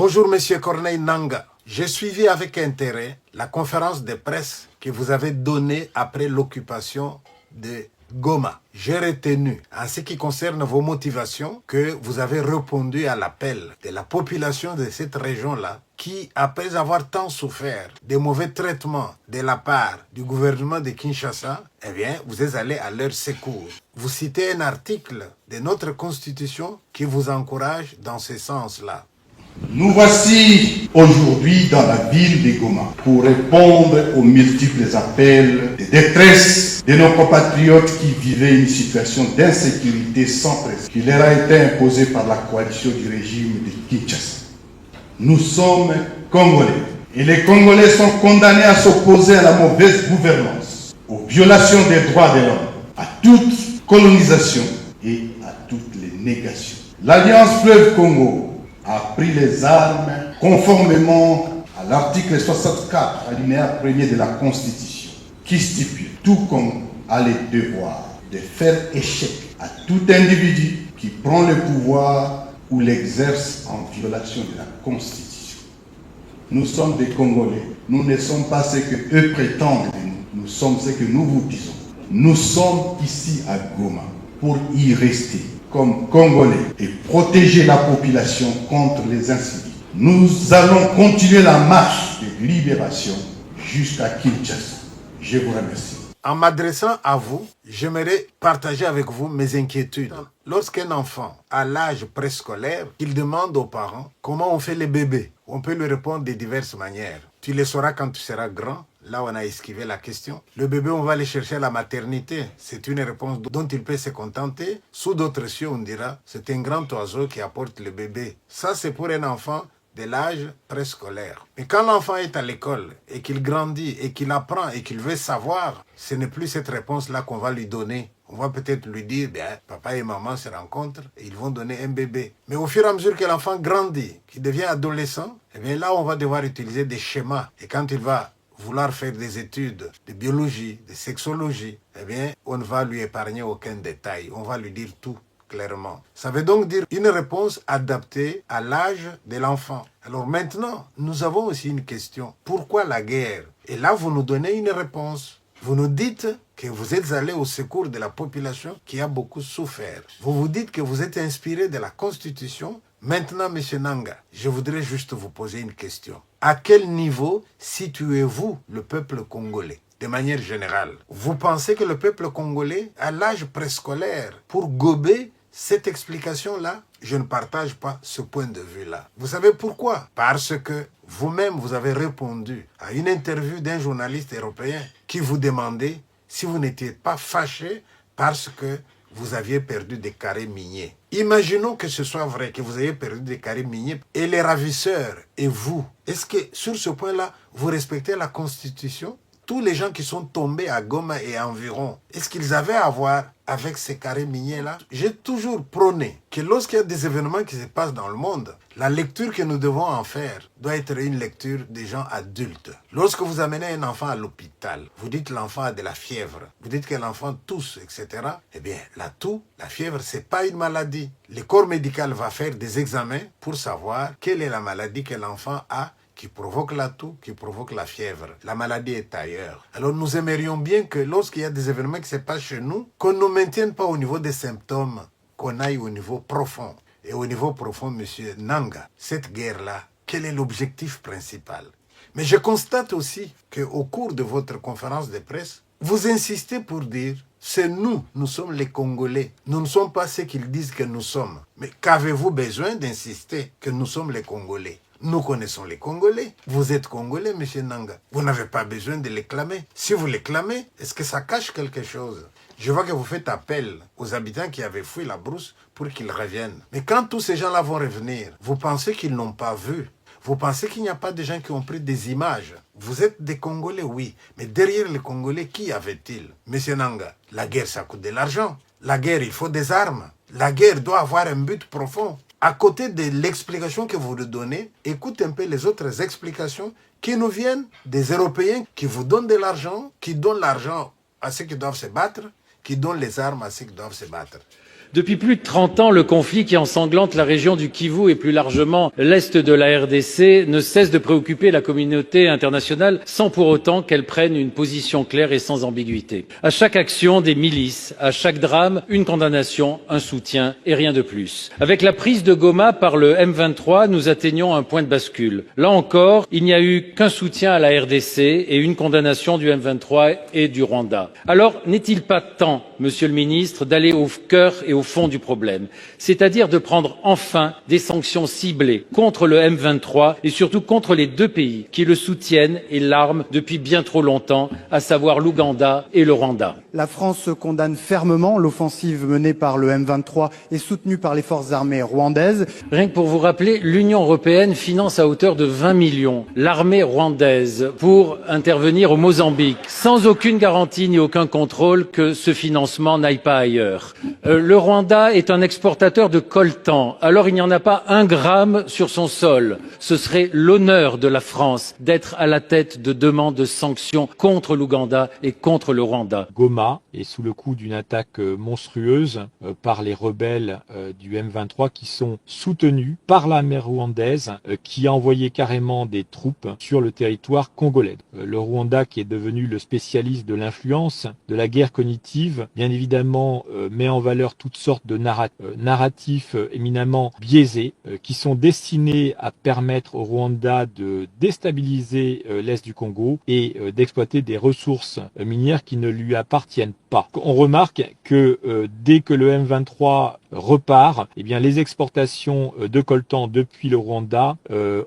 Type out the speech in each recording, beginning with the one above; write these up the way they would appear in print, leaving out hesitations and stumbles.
Bonjour Monsieur Corneille Nangaa. J'ai suivi avec intérêt la conférence de presse que vous avez donnée après l'occupation de Goma. J'ai retenu, en ce qui concerne vos motivations, que vous avez répondu à l'appel de la population de cette région-là qui, après avoir tant souffert des mauvais traitements de la part du gouvernement de Kinshasa, eh bien, vous êtes allé à leur secours. Vous citez un article de notre Constitution qui vous encourage dans ce sens-là. Nous voici aujourd'hui dans la ville de Goma pour répondre aux multiples appels de détresse de nos compatriotes qui vivaient une situation d'insécurité sans précédent qui leur a été imposée par la coalition du régime de Kinshasa. Nous sommes Congolais et les Congolais sont condamnés à s'opposer à la mauvaise gouvernance, aux violations des droits de l'homme, à toute colonisation et à toutes les négations. L'Alliance Fleuve Congo a pris les armes conformément à l'article 64, alinéa 1er de la Constitution, qui stipule tout comme a le devoir de faire échec à tout individu qui prend le pouvoir ou l'exerce en violation de la Constitution. Nous sommes des Congolais. Nous ne sommes pas ce que eux prétendent de nous. Nous sommes ce que nous vous disons. Nous sommes ici à Goma pour y rester comme Congolais et protéger la population contre les incivils. Nous allons continuer la marche de libération jusqu'à Kinshasa. Je vous remercie. En m'adressant à vous, j'aimerais partager avec vous mes inquiétudes. Lorsqu'un enfant a l'âge préscolaire, il demande aux parents comment on fait les bébés. On peut lui répondre de diverses manières. Tu le sauras quand tu seras grand. Là, on a esquivé la question. Le bébé, on va aller chercher à la maternité. C'est une réponse dont il peut se contenter. Sous d'autres cieux, on dira, c'est un grand oiseau qui apporte le bébé. Ça, c'est pour un enfant de l'âge préscolaire. Mais quand l'enfant est à l'école et qu'il grandit et qu'il apprend et qu'il veut savoir, ce n'est plus cette réponse-là qu'on va lui donner. On va peut-être lui dire, papa et maman se rencontrent et ils vont donner un bébé. Mais au fur et à mesure que l'enfant grandit, qu'il devient adolescent, là, on va devoir utiliser des schémas. Et quand il va vouloir faire des études de biologie, de sexologie, on ne va lui épargner aucun détail. On va lui dire tout clairement. Ça veut donc dire une réponse adaptée à l'âge de l'enfant. Alors maintenant, nous avons aussi une question. Pourquoi la guerre? Et là, vous nous donnez une réponse. Vous nous dites que vous êtes allé au secours de la population qui a beaucoup souffert. Vous vous dites que vous êtes inspiré de la Constitution. Maintenant, M. Nangaa, je voudrais juste vous poser une question. À quel niveau situez-vous le peuple congolais? De manière générale, vous pensez que le peuple congolais a l'âge préscolaire pour gober cette explication-là? Je ne partage pas ce point de vue-là. Vous savez pourquoi? Parce que vous-même, vous avez répondu à une interview d'un journaliste européen qui vous demandait si vous n'étiez pas fâché parce que vous aviez perdu des carrés miniers. Imaginons que ce soit vrai, que vous ayez perdu des carrés miniers et les ravisseurs et vous. Est-ce que sur ce point-là, vous respectez la Constitution? Tous les gens qui sont tombés à Goma et environ, est-ce qu'ils avaient à voir avec ces carrés miniers-là? J'ai toujours prôné que lorsqu'il y a des événements qui se passent dans le monde, la lecture que nous devons en faire doit être une lecture des gens adultes. Lorsque vous amenez un enfant à l'hôpital, vous dites que l'enfant a de la fièvre, vous dites que l'enfant tousse, etc. La toux, la fièvre, c'est pas une maladie. Le corps médical va faire des examens pour savoir quelle est la maladie que l'enfant a qui provoque la toux, qui provoque la fièvre. La maladie est ailleurs. Alors nous aimerions bien que lorsqu'il y a des événements qui se passent chez nous, qu'on ne nous maintienne pas au niveau des symptômes, qu'on aille au niveau profond. Et au niveau profond, Monsieur Nangaa, cette guerre-là, quel est l'objectif principal? Mais je constate aussi qu'au cours de votre conférence de presse, vous insistez pour dire, c'est nous sommes les Congolais. Nous ne sommes pas ceux qu'ils disent que nous sommes. Mais qu'avez-vous besoin d'insister que nous sommes les Congolais? Nous connaissons les Congolais. Vous êtes Congolais, M. Nangaa. Vous n'avez pas besoin de les clamer. Si vous les clamez, est-ce que ça cache quelque chose? Je vois que vous faites appel aux habitants qui avaient fui la brousse pour qu'ils reviennent. Mais quand tous ces gens-là vont revenir, vous pensez qu'ils n'ont pas vu? Vous pensez qu'il n'y a pas de gens qui ont pris des images? Vous êtes des Congolais, oui. Mais derrière les Congolais, qui avait-il? M. Nangaa, la guerre, ça coûte de l'argent. La guerre, il faut des armes. La guerre doit avoir un but profond. À côté de l'explication que vous nous donnez, écoutez un peu les autres explications qui nous viennent des Européens qui vous donnent de l'argent, qui donnent l'argent à ceux qui doivent se battre, qui donnent les armes à ceux qui doivent se battre. Depuis plus de 30 ans, le conflit qui ensanglante la région du Kivu et plus largement l'est de la RDC ne cesse de préoccuper la communauté internationale sans pour autant qu'elle prenne une position claire et sans ambiguïté. À chaque action des milices, à chaque drame, une condamnation, un soutien et rien de plus. Avec la prise de Goma par le M23, nous atteignons un point de bascule. Là encore, il n'y a eu qu'un soutien à la RDC et une condamnation du M23 et du Rwanda. Alors, n'est-il pas temps, Monsieur le Ministre, d'aller au cœur et au fond du problème, c'est-à-dire de prendre enfin des sanctions ciblées contre le M23 et surtout contre les deux pays qui le soutiennent et l'arment depuis bien trop longtemps, à savoir l'Ouganda et le Rwanda. La France condamne fermement l'offensive menée par le M23 et soutenue par les forces armées rwandaises. Rien que pour vous rappeler, l'Union européenne finance à hauteur de 20 millions l'armée rwandaise pour intervenir au Mozambique, sans aucune garantie ni aucun contrôle que ce financement n'aille pas ailleurs. Le Rwanda est un exportateur de coltan, alors il n'y en a pas un gramme sur son sol. Ce serait l'honneur de la France d'être à la tête de demandes de sanctions contre l'Ouganda et contre le Rwanda. Goma est sous le coup d'une attaque monstrueuse par les rebelles du M23 qui sont soutenus par l'armée rwandaise qui a envoyé carrément des troupes sur le territoire congolais. Le Rwanda, qui est devenu le spécialiste de l'influence, de la guerre cognitive, bien évidemment met en valeur toutes sortes de narratifs éminemment biaisés qui sont destinés à permettre au Rwanda de déstabiliser l'est du Congo et d'exploiter des ressources minières qui ne lui appartiennent pas. On remarque que dès que le M23 repart, eh bien les exportations de coltan depuis le Rwanda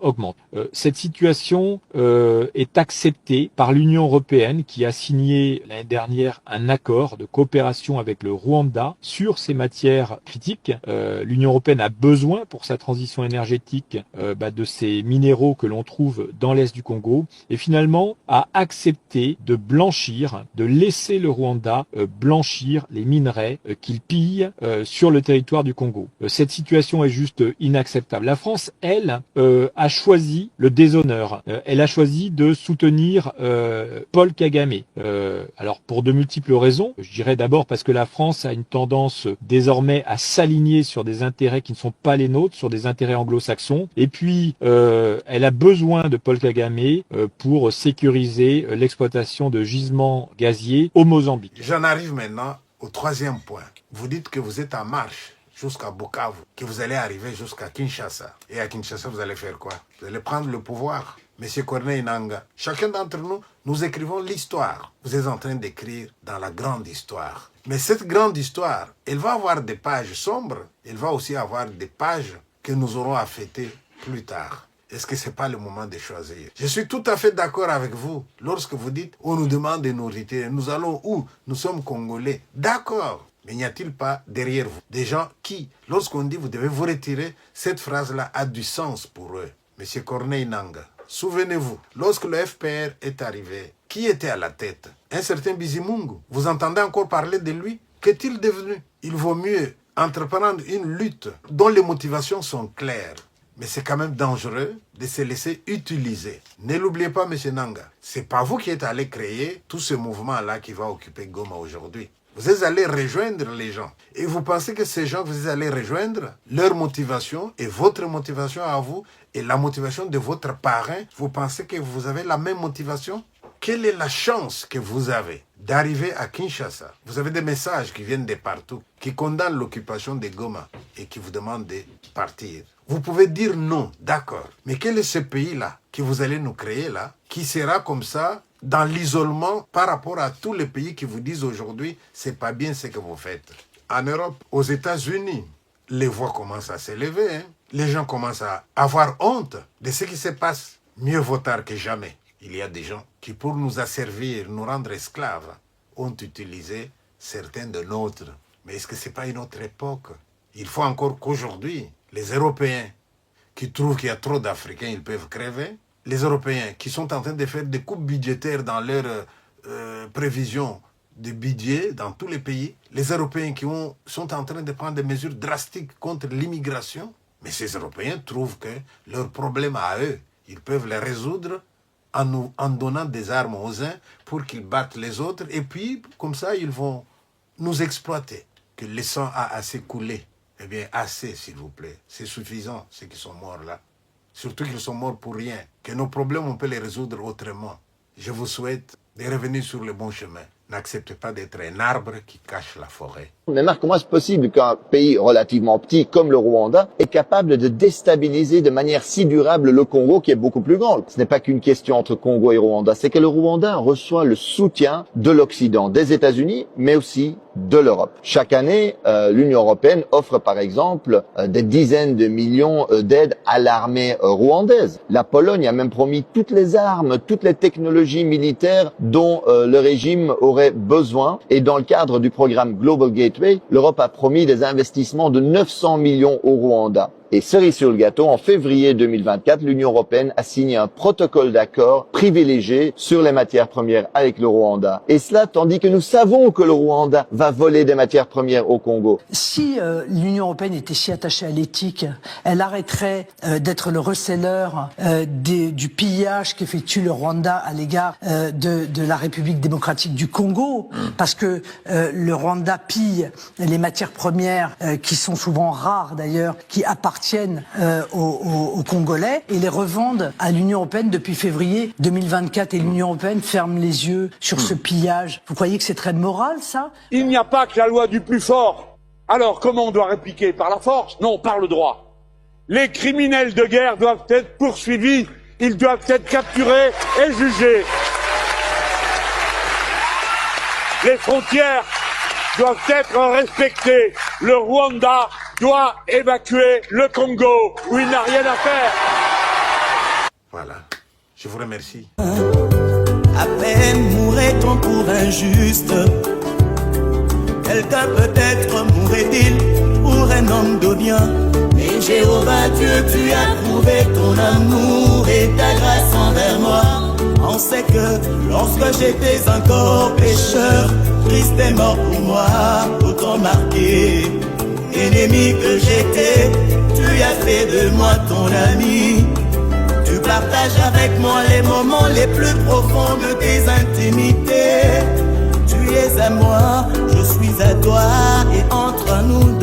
augmentent. Cette situation est acceptée par l'Union européenne qui a signé l'année dernière un accord de coopération avec le Rwanda sur ces matières critiques. L'Union européenne a besoin pour sa transition énergétique de ces minéraux que l'on trouve dans l'est du Congo et finalement a accepté de blanchir, de laisser le Rwanda blanchir les minerais qu'il pille sur le territoire du Congo. Cette situation est juste inacceptable. La France, elle, a choisi le déshonneur. Elle a choisi de soutenir Paul Kagame. Alors pour de multiples raisons. Je dirais d'abord parce que la France a une tendance désormais à s'aligner sur des intérêts qui ne sont pas les nôtres, sur des intérêts anglo-saxons. Et puis, elle a besoin de Paul Kagame pour sécuriser l'exploitation de gisements gaziers au Mozambique. J'en arrive maintenant au troisième point. Vous dites que vous êtes en marche jusqu'à Bukavu, que vous allez arriver jusqu'à Kinshasa. Et à Kinshasa, vous allez faire quoi? Vous allez prendre le pouvoir. Monsieur Corneille Nangaa, chacun d'entre nous, nous écrivons l'histoire. Vous êtes en train d'écrire dans la grande histoire. Mais cette grande histoire, elle va avoir des pages sombres, elle va aussi avoir des pages que nous aurons à fêter plus tard. Est-ce que ce n'est pas le moment de choisir? Je suis tout à fait d'accord avec vous lorsque vous dites on nous demande de nous retirer. Nous allons où? Nous sommes Congolais. D'accord. Mais n'y a-t-il pas derrière vous des gens qui, lorsqu'on dit vous devez vous retirer, cette phrase-là a du sens pour eux? Monsieur Corneille Nangaa, souvenez-vous, lorsque le FPR est arrivé, qui était à la tête? Un certain Bizimungu. Vous entendez encore parler de lui? Qu'est-il devenu? Il vaut mieux entreprendre une lutte dont les motivations sont claires. Mais c'est quand même dangereux de se laisser utiliser. Ne l'oubliez pas, M. Nangaa. C'est pas vous qui êtes allé créer tout ce mouvement-là qui va occuper Goma aujourd'hui. Vous êtes allé rejoindre les gens. Et vous pensez que ces gens que vous êtes allés rejoindre, leur motivation et votre motivation à vous et la motivation de votre parrain, vous pensez que vous avez la même motivation? Quelle est la chance que vous avez d'arriver à Kinshasa? Vous avez des messages qui viennent de partout, qui condamnent l'occupation de Goma et qui vous demandent de partir. Vous pouvez dire non, d'accord. Mais quel est ce pays-là que vous allez nous créer là, qui sera comme ça dans l'isolement par rapport à tous les pays qui vous disent aujourd'hui, c'est pas bien ce que vous faites. En Europe, aux États-Unis, les voix commencent à s'élever. Les gens commencent à avoir honte de ce qui se passe. Mieux vaut tard que jamais. Il y a des gens qui, pour nous asservir, nous rendre esclaves, ont utilisé certains de nôtres. Mais est-ce que ce n'est pas une autre époque? Il faut encore qu'aujourd'hui, les Européens qui trouvent qu'il y a trop d'Africains, ils peuvent crever. Les Européens qui sont en train de faire des coupes budgétaires dans leurs prévisions de budget dans tous les pays. Les Européens qui sont en train de prendre des mesures drastiques contre l'immigration. Mais ces Européens trouvent que leurs problèmes à eux, ils peuvent les résoudre en donnant des armes aux uns pour qu'ils battent les autres. Et puis, comme ça, ils vont nous exploiter. que le sang a assez coulé. Eh bien, assez, s'il vous plaît. C'est suffisant, ceux qui sont morts là. Surtout qu'ils sont morts pour rien. Que nos problèmes, on peut les résoudre autrement. Je vous souhaite de revenir sur le bon chemin. N'acceptez pas d'être un arbre qui cache la forêt. Mais Marc, comment est-ce possible qu'un pays relativement petit comme le Rwanda est capable de déstabiliser de manière si durable le Congo qui est beaucoup plus grand? Ce n'est pas qu'une question entre Congo et Rwanda, c'est que le Rwanda reçoit le soutien de l'Occident, des États-Unis, mais aussi de l'Europe. Chaque année, l'Union européenne offre par exemple des dizaines de millions d'aides à l'armée rwandaise. La Pologne a même promis toutes les armes, toutes les technologies militaires dont le régime aurait besoin. Et dans le cadre du programme Global Gateway, l'Europe a promis des investissements de 900 millions au Rwanda. Et cerise sur le gâteau, en février 2024, l'Union européenne a signé un protocole d'accord privilégié sur les matières premières avec le Rwanda. Et cela tandis que nous savons que le Rwanda va voler des matières premières au Congo. Si l'Union européenne était si attachée à l'éthique, elle arrêterait d'être le receleur du pillage qu'effectue le Rwanda à l'égard de la République démocratique du Congo, parce que le Rwanda pille les matières premières qui sont souvent rares d'ailleurs, qui appartiennent aux Congolais et les revendent à l'Union européenne depuis février 2024 et l'Union européenne ferme les yeux sur ce pillage. Vous croyez que c'est très moral, ça? Il n'y a pas que la loi du plus fort. Alors comment on doit répliquer? Par la force? Non, par le droit. Les criminels de guerre doivent être poursuivis, ils doivent être capturés et jugés. Les frontières doivent être respectées. Le Rwanda doit évacuer le Congo où il n'a rien à faire. Voilà. Je vous remercie. À peine mourrait-on pour injuste. Quelqu'un peut-être mourrait-il pour un homme de bien. Mais Jéhovah Dieu, tu as prouvé ton amour et ta grâce envers moi. On sait que lorsque j'étais encore pécheur, Christ est mort pour moi, autant marqué. Ennemi que j'étais, tu as fait de moi ton ami. Tu partages avec moi les moments les plus profonds de tes intimités. Tu es à moi, je suis à toi, et entre nous